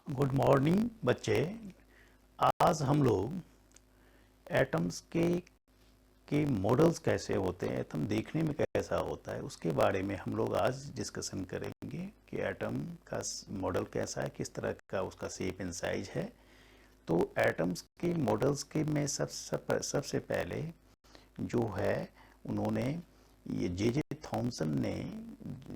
Good morning बच्चे। आज हम लोग एटम्स के मॉडल्स कैसे होते हैं, एटम देखने में कैसा होता है, उसके बारे में हम लोग आज डिस्कशन करेंगे कि एटम का मॉडल कैसा है, किस तरह का उसका शेप एंड साइज है। तो एटम्स के मॉडल्स के में सबसे पहले जो है उन्होंने ये जे थॉमसन ने,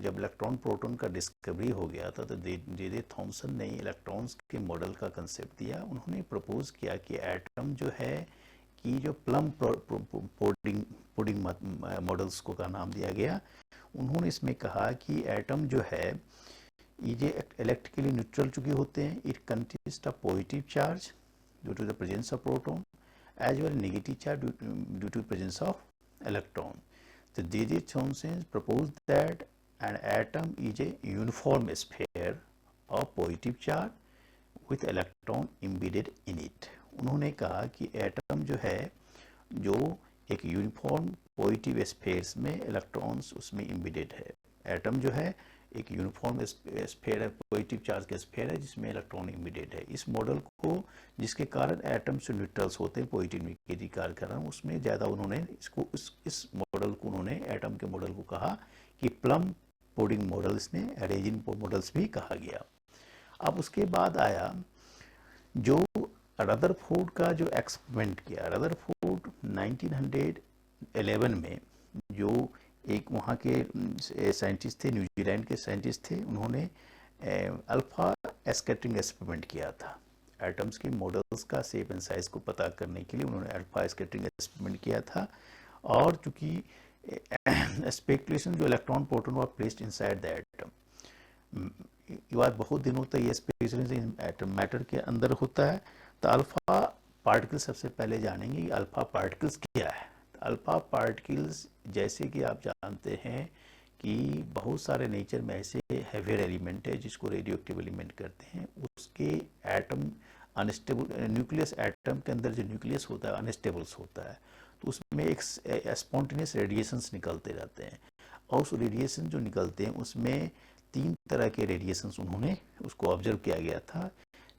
जब इलेक्ट्रॉन प्रोटॉन का डिस्कवरी हो गया था तो जे थॉमसन ने इलेक्ट्रॉन्स के मॉडल का कंसेप्ट दिया। उन्होंने प्रपोज किया कि एटम जो है कि जो प्लम पुडिंग पुडिंग मॉडल्स को का नाम दिया गया। उन्होंने इसमें कहा कि एटम जो है ये इलेक्ट्रिकली न्यूट्रल चूंकि होते हैं, it consist of positive charge due to the presence of proton as well negative charge due to presence of electron. So J.J. Thomson proposed that an atom is a uniform sphere of positive charge with electron embedded in it. उन्होंने कहा कि atom जो है जो एक uniform positive spheres में electrons उसमें embedded है। एटम जो है एक यूनिफॉर्म स्फेयर है, पॉजिटिव चार्ज का स्फेयर है जिसमें इलेक्ट्रॉन एम्बेडेड है। इस मॉडल को, जिसके कारण एटम्स न्यूट्रल्स होते हैं पॉजिटिव नेगेटिव कार्य कर रहा हूँ, उसमें ज़्यादा उन्होंने इसको इस मॉडल को उन्होंने एटम के मॉडल को कहा कि प्लम पुडिंग मॉडल, इसने रेजिन मॉडल्स भी कहा गया। अब उसके बाद आया जो रदरफोर्ड का जो एक्सपेरिमेंट किया। रदरफोर्ड 1911 में जो एक वहाँ के साइंटिस्ट थे, न्यूजीलैंड के साइंटिस्ट थे, उन्होंने अल्फा स्कैटरिंग एक्सपेरिमेंट किया था। एटम्स के मॉडल्स का शेप एंड साइज को पता करने के लिए उन्होंने अल्फा स्कैटरिंग एक्सपेरिमेंट किया था। और चूंकि स्पेकुलेशन जो electron proton were placed inside the atom, ये बात बहुत दिनों तक ये स्पेकुलेशन एटम मैटर के अंदर होता है। तो अल्फा पार्टिकल सबसे पहले जानेंगे कि अल्फा पार्टिकल्स क्या है। तो अल्फा पार्टिकल्स, जैसे कि आप जानते हैं कि बहुत सारे नेचर में ऐसे हेवियर एलिमेंट है जिसको रेडियो एक्टिव एलिमेंट करते हैं, उसके एटम अनस्टेबल, न्यूक्लियस एटम के अंदर जो न्यूक्लियस होता है अनस्टेबल्स होता है, तो उसमें एक स्पॉन्टेनियस रेडिएशंस निकलते रहते हैं। और उस रेडिएशन जो निकलते हैं उसमें 3 तरह के रेडिएशंस उन्होंने उसको ऑब्जर्व किया गया था,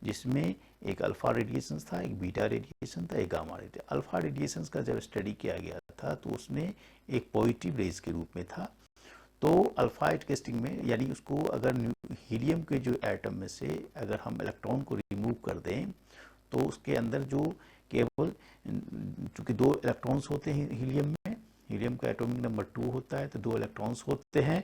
जिसमें एक अल्फा रेडिएशन था, एक बीटा रेडिएशन था, एक गामा रेडिएशन। अल्फा रेडिएशन का जब स्टडी किया गया था तो उसमें एक पॉजिटिव रेज के रूप में था। तो अल्फा टेस्टिंग में, यानी उसको अगर हीलियम के जो एटम में से अगर हम इलेक्ट्रॉन को रिमूव कर दें तो उसके अंदर जो केवल, चूंकि 2 इलेक्ट्रॉन्स होते हैं हीलियम में, हीलियम का एटॉमिक नंबर 2 होता है, तो 2 इलेक्ट्रॉन्स होते हैं,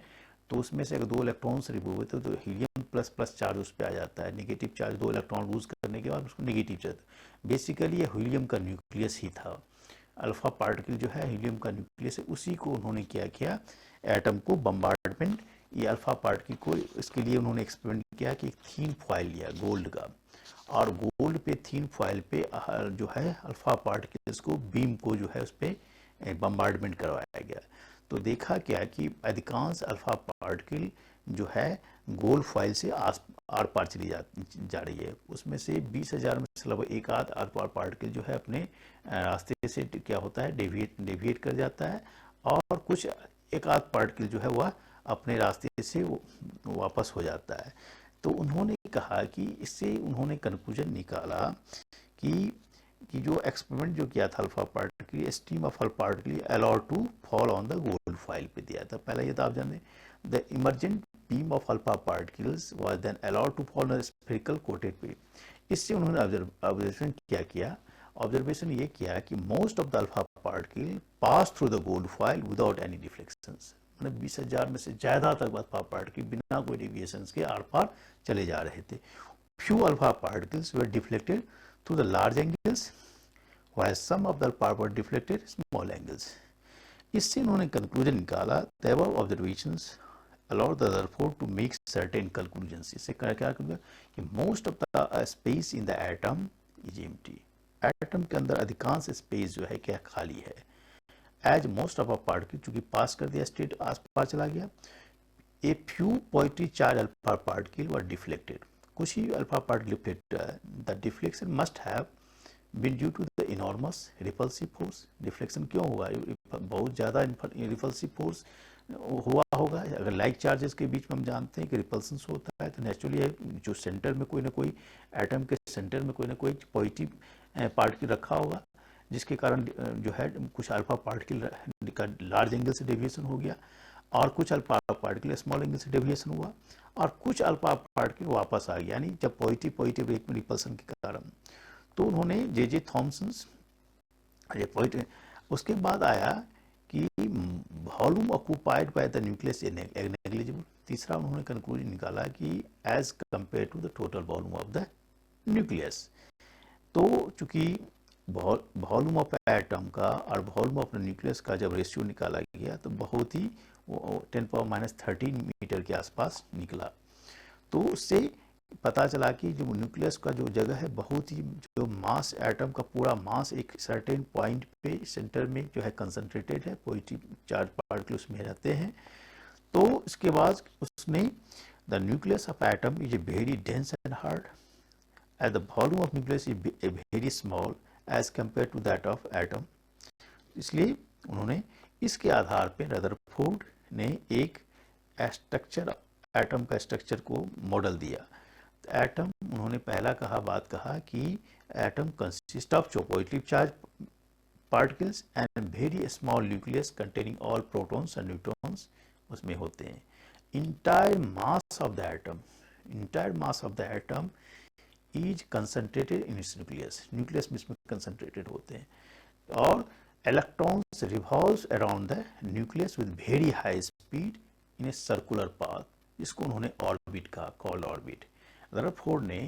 तो उसमें से अगर 2 इलेक्ट्रॉन्स रिमूव होते हैं तो हीलियम प्लस प्लस चार्ज उस पर आ जाता है, नेगेटिव चार्ज, 2 इलेक्ट्रॉन लूज करने के बाद उसको नेगेटिव चार्ज। बेसिकली ये हीलियम का न्यूक्लियस ही था। अल्फा पार्टिकल जो है हीलियम का न्यूक्लियस है, उसी को उन्होंने क्या किया, एटम को बम्बार्डमेंट, ये अल्फा पार्टिकल को, इसके लिए उन्होंने एक्सपेरिमेंट किया कि एक थीन फॉइल लिया गोल्ड का, और गोल्ड पे थीन फॉइल पे जो है अल्फा पार्टिकल्स को, बीम को जो है उस पर बम्बार्डमेंट करवाया गया। तो देखा क्या कि अधिकांश अल्फा पार्टिकल जो है गोल्ड फॉइल से आर पार चली जा रही है। उसमें से 20,000 में से लगभग एक आध आर पार पार्टिकल जो है अपने रास्ते से क्या होता है, डेविएट कर जाता है, और कुछ एक आध पार्टिकल जो है वह अपने रास्ते से वापस हो जाता है। तो उन्होंने कहा कि इससे उन्होंने कंक्लूजन निकाला कि जो एक्सपेरिमेंट जो किया था alpha particle, stream of alpha particle allowed to fall on the gold foil पे दिया था। पहला ये तो आप जानते हैं, the emergent beam of alpha particles was then allowed to fall on spherical coated पे। इससे उन्होंने ऑब्जर्वेशन क्या किया, ऑब्जर्वेशन ये किया कि most of the alpha particle pass through the gold foil without any deflections, मतलब 20,000 में से ज्यादा तक अल्फा पार्टिकल बिना कोई डिविएशंस के आर पार चले जा रहे थे। Few alpha particles were deflected through the large angles while some of the alpha were deflected small angles. इससे उन्होंने कंक्लूजन निकाला, the above observations allowed the therefore to make certain conclusions. इससे क्या कि most of the space in the atom is empty. Atom के अंदर अधिकांश space जो है क्या खाली है। As most of a particle, चूंकि पास कर दिया स्टेट आस पार चला गया, a few positive charge alpha particle were deflected, कुछ ही alpha particle deflect, the deflection must have been due to the enormous repulsive force. Deflection क्यों हुआ, बहुत ज़्यादा रिपल्सिव फोर्स हुआ होगा। अगर लाइक चार्जेस के बीच में हम जानते हैं कि रिपल्सन होता है, तो नेचुरली जो सेंटर में कोई ना कोई, एटम के सेंटर में कोई ना कोई पॉजिटिव पार्टिकल रखा होगा, जिसके कारण जो है कुछ अल्फा पार्टिकल का लार्ज एंगल से डेविएशन हो गया, और कुछ अल्फा पार्टिकल स्मॉल एंगल से डेविएशन हुआ, और कुछ अल्फा पार्टिकल वापस आ गया, यानी जब पॉजिटिव पॉजिटिव एक में रिपल्सन के कारण। तो उन्होंने जे थॉमसन, ये पॉइंट, उसके बाद आया कि volume occupied by the nucleus negligible. तीसरा उन्होंने कंक्लूजन निकाला कि as compare to the total volume of the nucleus. तो चूंकि वॉल्यूम ऑफ एटम का और वॉल्यूम ऑफ न्यूक्लियस का जब रेशियो निकाला गया तो बहुत ही 10⁻13 मीटर के आसपास निकला। तो उससे पता चला कि जो न्यूक्लियस का जो जगह है, बहुत ही जो मास, एटम का पूरा मास एक सर्टेन पॉइंट पे सेंटर में जो है कंसंट्रेटेड है, पॉजिटिव चार्ज पार्टिकल उसमें रहते हैं। तो इसके बाद उसने the nucleus of atom is very dense and hard at the volume of nucleus is very small as compare to that of atom. इसलिए उन्होंने इसके आधार पर रदरफोर्ड ने एक स्ट्रक्चर, एटम का स्ट्रक्चर को मॉडल दिया। एटम, उन्होंने पहला बात कहा कि atom consist of positive charge particles and very small nucleus containing all protons and neutrons उसमें होते हैं। Entire mass of the atom is concentrated in its nucleus. Nucleus में इसमें कंसंट्रेटेड होते हैं, और electrons revolves around the nucleus with very high speed in a circular path, जिसको उन्होंने ऑर्बिट कहा, कॉल्ड ऑर्बिट। रदरफोर्ड ने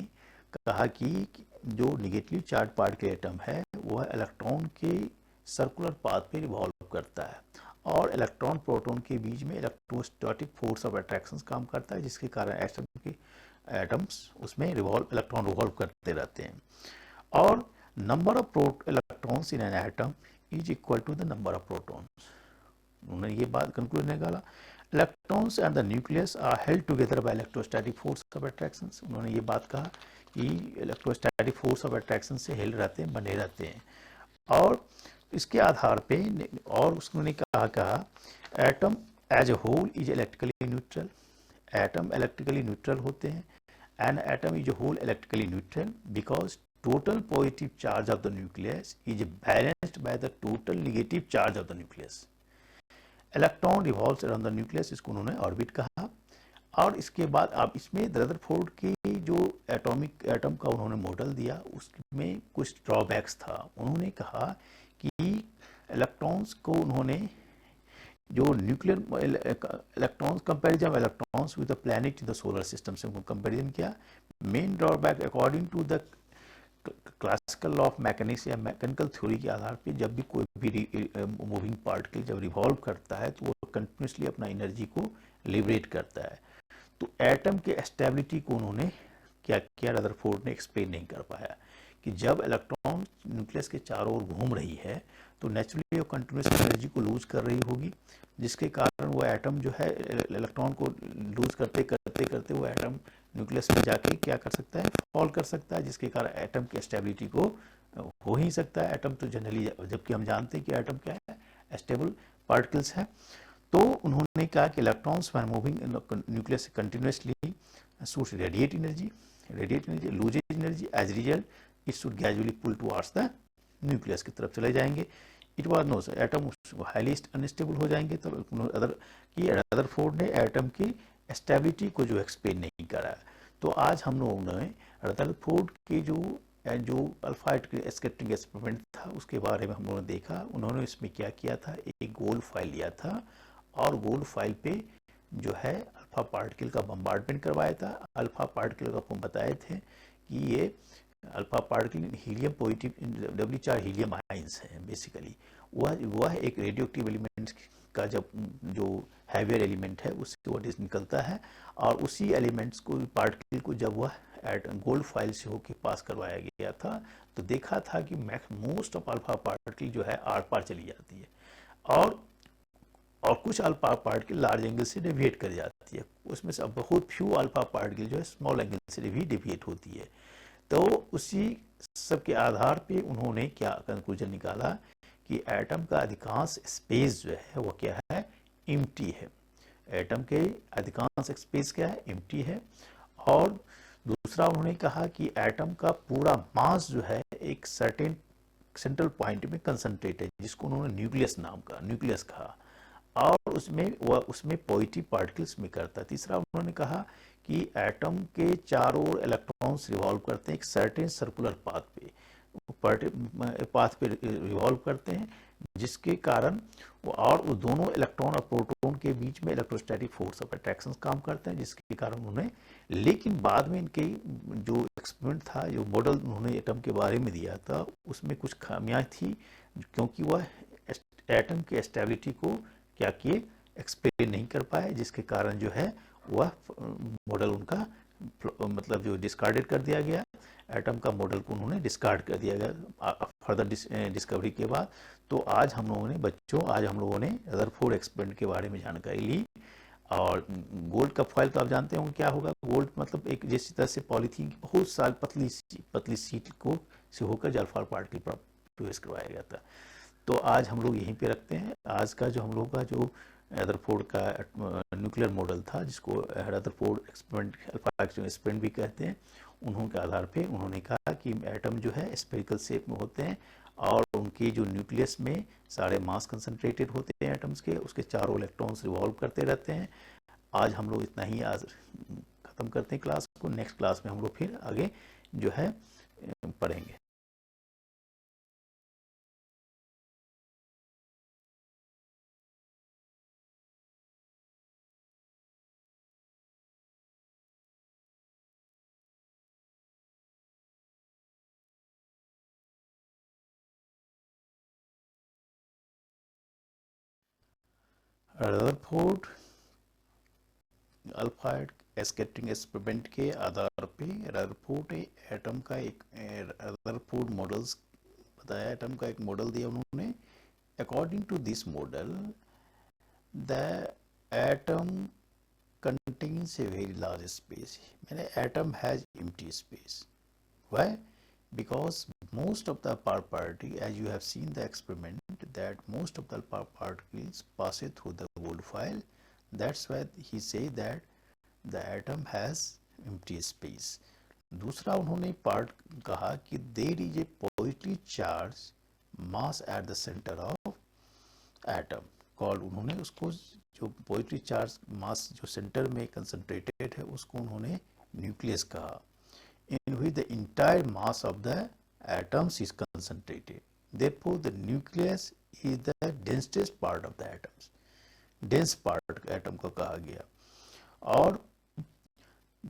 कहा कि जो निगेटिव चार्ज पार्टिकल एटम है वह इलेक्ट्रॉन के सर्कुलर पाथ पे रिवॉल्व करता है, और इलेक्ट्रॉन प्रोटॉन के बीच में इलेक्ट्रोस्टैटिक फोर्स ऑफ अट्रैक्शन काम करता है, जिसके कारण एटम्स उसमें इलेक्ट्रॉन रिवॉल्व करते रहते हैं। और number of electrons in an atom is equal to the number of protons. उन्होंने ये बात कंक्लूजन निकाला। Electrons and the nucleus are held together by electrostatic force of attraction. उन्होंने ये बात कहा कि इलेक्ट्रोस्टैटिक फोर्स ऑफ अट्रैक्शन से हेल्ड रहते हैं, बने रहते हैं। और इसके आधार पे और उन्होंने कहा atom as a whole is electrically neutral. Atom electrically neutral होते हैं, and atom is a whole electrically neutral because total positive charge of the nucleus is balanced by the total negative charge of the nucleus. Electron revolves around the nucleus, इसको उन्होंने orbit कहा। और इसके बाद अब इसमें रदरफोर्ड की जो एटम का उन्होंने मॉडल दिया, उसमें कुछ ड्रॉबैक्स था। उन्होंने कहा कि इलेक्ट्रॉन्स को उन्होंने जो nuclear electrons comparison electrons with the planet in the solar system से कंपेरिजन किया। Main drawback according to the classical law of mechanics या मैकेनिकल थ्योरी के आधार पे, जब भी कोई भी मूविंग पार्टिकल जब रिवॉल्व करता है तो वो कंटिन्यूसली अपना एनर्जी को लिबरेट करता है। तो एटम के स्टेबिलिटी को उन्होंने क्या किया, रदरफोर्ड ने एक्सप्लेन नहीं कर पाया कि जब इलेक्ट्रॉन न्यूक्लियस के चारों ओर घूम रही है तो नेचुरली वो कंटिन्यूस एनर्जी को लूज कर रही होगी, जिसके कारण वो एटम जो है इलेक्ट्रॉन को लूज करते करते करते वो एटम न्यूक्लियस में जाके क्या कर सकता है, फॉल कर सकता है, जिसके कारण एटम की स्टेबिलिटी को हो ही सकता है। एटम तो जनरली, जबकि हम जानते हैं कि एटम क्या है, स्टेबल पार्टिकल्स है। तो उन्होंने कहा कि electrons when moving nucleus continuously should radiate energy, lose energy, as result it should gradually pull towards the nucleus की तरफ चले जाएंगे। It was no atom highly unstable हो जाएंगे। तो रदरफोर्ड ने एटम की स्टेबिलिटी को जो एक्सप्लेन नहीं करा। तो आज हम लोगों ने रदरफोर्ड के जो अल्फा स्कैटरिंग एक्सपेरिमेंट था उसके बारे में हम लोगों ने देखा। उन्होंने इसमें क्या किया था, एक गोल्ड फाइल लिया था और गोल्ड फाइल पे जो है अल्फा पार्टिकल का बम्बार्डमेंट करवाया था। अल्फा पार्टिकल को हम बताए थे कि ये alpha particle helium positive W चार हीलियम आयंस है। बेसिकली वह एक रेडियो एक्टिव एलिमेंट का जब जो हैवियर एलिमेंट है उससे वो निकलता है, और उसी एलिमेंट्स को पार्टिकल को जब वह गोल्ड फाइल से होकर पास करवाया गया था तो देखा था कि मोस्ट ऑफ अल्फा पार्टिकल जो है आर पार चली जाती है, और कुछ अल्फा पार्टिकल लार्ज एंगल से डेविएट कर जाती है। उसमें से बहुत फ्यू अल्फा पार्टिकल जो है स्मॉल एंगल से भी डेविएट होती है। तो उसी सब के आधार पे उन्होंने क्या कंक्लूजन निकाला कि एटम का अधिकांश स्पेस जो है वो क्या है, एम्प्टी है। एटम के अधिकांश स्पेस क्या है, एम्प्टी है। और दूसरा उन्होंने कहा कि एटम का पूरा मास जो है एक सर्टेन सेंट्रल पॉइंट में कंसंट्रेट है, जिसको उन्होंने न्यूक्लियस कहा। और उसमें पॉजिटिव पार्टिकल्स में करता है। तीसरा उन्होंने कहा कि एटम के चारों ओर इलेक्ट्रॉन्स रिवॉल्व करते हैं एक सर्टेन सर्कुलर पाथ पे रिवॉल्व करते हैं, जिसके कारण वो दोनों इलेक्ट्रॉन और प्रोटॉन के बीच में इलेक्ट्रोस्टैटिक फोर्स ऑफ अट्रैक्शन काम करते हैं, जिसके कारण उन्हें, लेकिन बाद में इनके जो एक्सपेरिमेंट था, जो मॉडल उन्होंने एटम के बारे में दिया था, उसमें कुछ खामियां थी, क्योंकि वह एटम की स्टेबिलिटी को क्या किए, एक्सप्लेन नहीं कर पाए, जिसके कारण जो है वह मॉडल उनका मतलब जो डिस्कार्डेड कर दिया गया। एटम का मॉडल को उन्होंने डिस्कार्ड कर दिया गया फर्दर डिस्कवरी के बाद। तो आज हम लोगों ने रदरफोर्ड एक्सपेरिमेंट के बारे में जानकारी ली। और गोल्ड का फॉइल तो आप जानते होंगे क्या होगा। गोल्ड मतलब एक जैसी तरह से पॉलीथीन की बहुत सारी पतली सीट को से होकर जलफार पार्टिकल पर प्रोड्यूस करवाया गया था। तो आज हम लोग यहीं पे रखते हैं। आज का जो हम लोग का जो रदरफोर्ड का न्यूक्लियर मॉडल था, जिसको रदरफोर्ड एक्सपेरिमेंट भी कहते हैं, उन्होंने के आधार पे उन्होंने कहा कि एटम जो है स्फेरिकल शेप में होते हैं और उनके जो न्यूक्लियस में सारे मास कंसंट्रेटेड होते हैं एटम्स के, उसके चारों इलेक्ट्रॉन्स रिवॉल्व करते रहते हैं। आज हम लोग इतना ही आज खत्म करते हैं क्लास को। नेक्स्ट क्लास में हम लोग फिर आगे जो है पढ़ेंगे। रदरफोर्ड अल्फा स्कैटरिंग एक्सपेरिमेंट के आधार पे रदरफोर्ड एटम का एक रदरफोर्ड मॉडल्स बताया, एटम का एक मॉडल दिया उन्होंने। According to this model the atom contains a very large space. मैंने atom has empty space. Why? Because most of the particles, as you have seen the experiment, that most of the particles pass through the gold foil. That's why he say that the atom has empty space. दूसरा उन्होंने part कहा कि there is a positive charge mass at the center of atom called, उन्होंने उसको जो positive charge मास जो centre में concentrated है उसको उन्होंने न्यूक्लियस कहा, in which the entire mass of the atoms is concentrated. Therefore the nucleus is the densest part of the atoms, dense part atom को कहा गया। और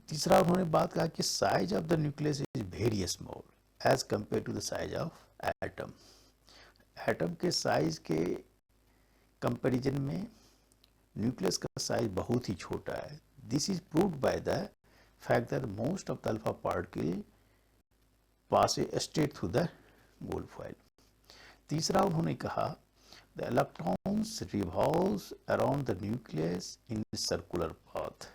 तीसरा उन्होंने बात कहा कि size of the nucleus is very small as compare to the size of atom. Atom के साइज के कंपैरिजन में न्यूक्लियस का साइज बहुत ही छोटा है। This is proved by the fact that most of the alpha particle pass straight through the gold foil. तीसरा उन्होंने कहा the electrons revolves around the nucleus in circular path.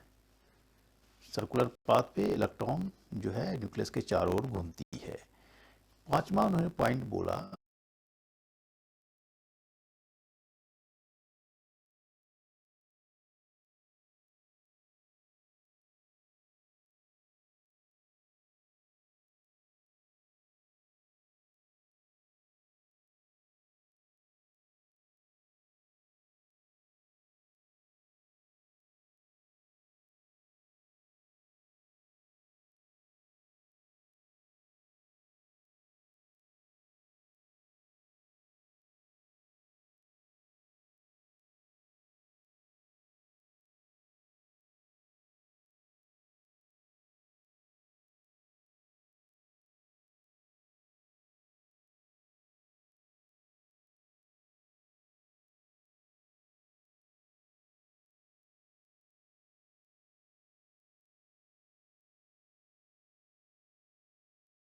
Circular path पे electron जो है न्यूक्लियस के चारों ओर घूमती है। पांचवा उन्होंने पॉइंट बोला